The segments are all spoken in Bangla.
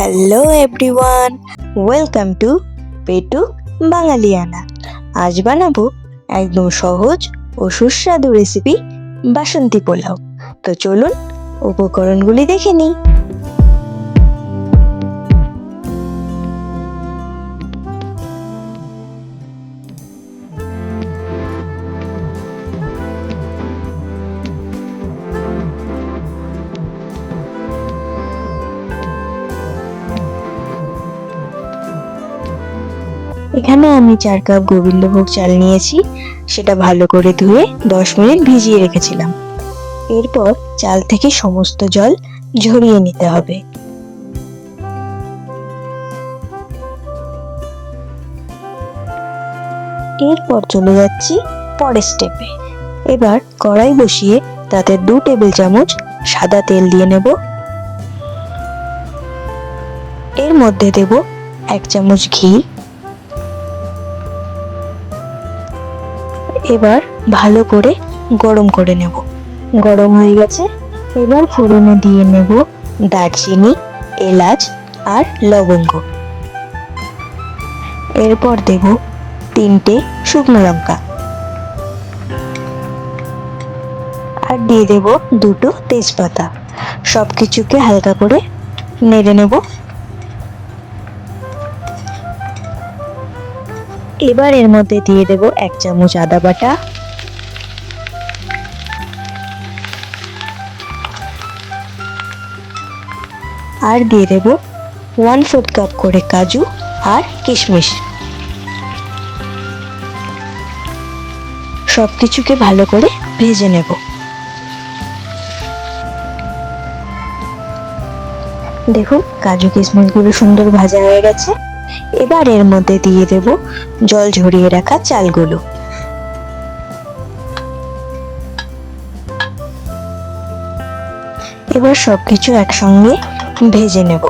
Hello everyone, welcome to Petu Bangaliana. আজ বানাবো একদম সহজ ও সুস্বাদু রেসিপি বাসন্তী পোলাও। তো চলুন উপকরণগুলি দেখে নিই। এখানে আমি 4 কাপ গোবিন্দভোগ চাল নিয়েছি। সেটা ভালো করে ধুয়ে 10 মিনিট ভিজিয়ে রেখেছিলাম। এরপর চাল থেকে সমস্ত জল ঝরিয়ে নিতে হবে। এরপর চলে যাচ্ছি পরের স্টেপে। এবার কড়াই বসিয়ে তাতে 2 টেবিল চামচ সাদা তেল দিয়ে নেব। এর মধ্যে দেব 1 চামচ ঘি। এবার ভালো করে গরম করে নেব। গরম হয়ে গেছে। এবার ফোড়নে দিয়ে নেব দারচিনি, এলাচ আর লবঙ্গ। এরপর দেব 3টে শুকনো লঙ্কা আর দিয়ে দেব 2টো তেজপাতা। সবকিছুকে হালকা করে নেড়ে নেব। এবার এর মধ্যে দিয়ে দেব 1 চামচ আদা বাটা, আর দিয়ে দেব 1/4 কাপ করে কাজু আর কিশমিশ। সবকিছুকে ভালো করে ভেজে নেব। দেখুন কাজু কিশমিশগুলো সুন্দর ভাজা হয়ে গেছে। এবার এর মধ্যে দিয়ে দেব জল ঝরিয়ে রাখা চালগুলো। এবার সবকিছু একসঙ্গে ভেজে নেব।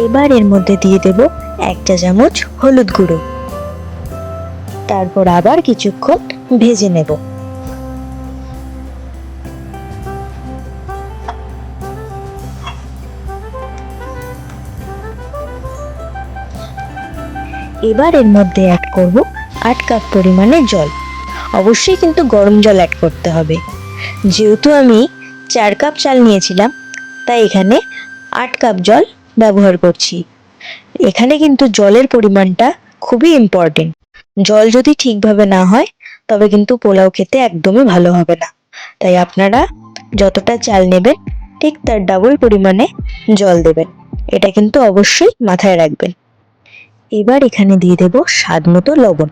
এবার এর মধ্যে দিয়ে দেব 1 চা চামচ হলুদ গুঁড়ো। তারপর আবার কিছুক্ষণ ভেজে নেব। এবার এর মধ্যে অ্যাড করব 8 কাপ পরিমাণে জল। অবশ্যই কিন্তু গরম জল অ্যাড করতে হবে। যেহেতু আমি 4 কাপ চাল নিয়েছিলাম, তাই এখানে 8 কাপ জল ব্যবহার করছি। এখানে কিন্তু জলের পরিমাণটা খুবই ইম্পর্টেন্ট। জল যদি ঠিকভাবে না হয় তবে কিন্তু পোলাও খেতে একদমই ভালো হবে না। তাই আপনারা যতটা চাল নেবেন ঠিক তার ডাবল পরিমাণে জল দেবেন। এটা কিন্তু অবশ্যই মাথায় রাখবেন। এবার এখানে দিয়ে দেব স্বাদ মতো লবণ।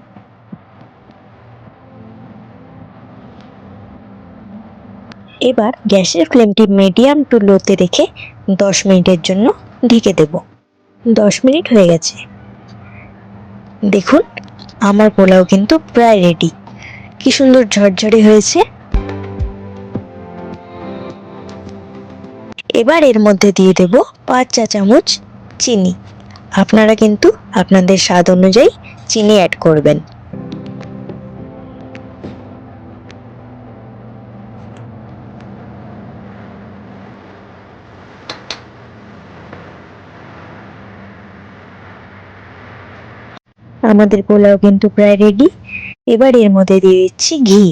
এবার গ্যাসের ফ্লেমটি মিডিয়াম টু লোতে রেখে 10 মিনিটের জন্য ঢেকে দেব। 10 মিনিট হয়ে গেছে। দেখুন আমার পোলাও কিন্তু প্রায় রেডি। কি সুন্দর ঝরঝরে হয়েছে। এবার এর মধ্যে দিয়ে দেব 5 চা চামচ চিনি। আপনারা কিন্তু আপনাদের স্বাদ অনুযায়ী চিনি অ্যাড করবেন। আমাদের পোলাও কিন্তু প্রায় রেডি। এবার এর মধ্যে দিয়ে দিচ্ছি ঘি।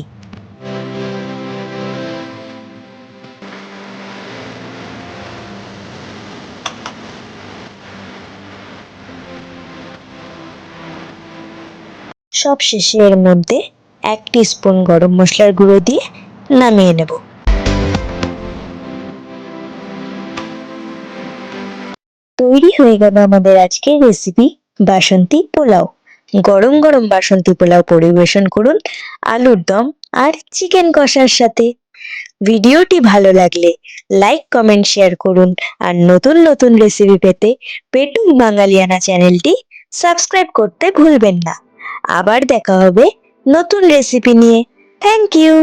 সব শেষে এর মধ্যে 1 টিস্পুন গরম মশলার গুঁড়ো দিয়ে নামিয়ে নেব। তৈরি হয়ে গেল আমাদের আজকের রেসিপি বাসন্তী পোলাও। গরম গরম বাসন্তী পোলাও পরিবেশন করুন আলুর দম আর চিকেন কষার সাথে। ভিডিওটি ভালো লাগলে লাইক, কমেন্ট, শেয়ার করুন আর নতুন নতুন রেসিপি পেতে পেটু বাঙালিয়ানা চ্যানেলটি সাবস্ক্রাইব করতে ভুলবেন না। আবার দেখা হবে নতুন রেসিপি নিয়ে। Thank you.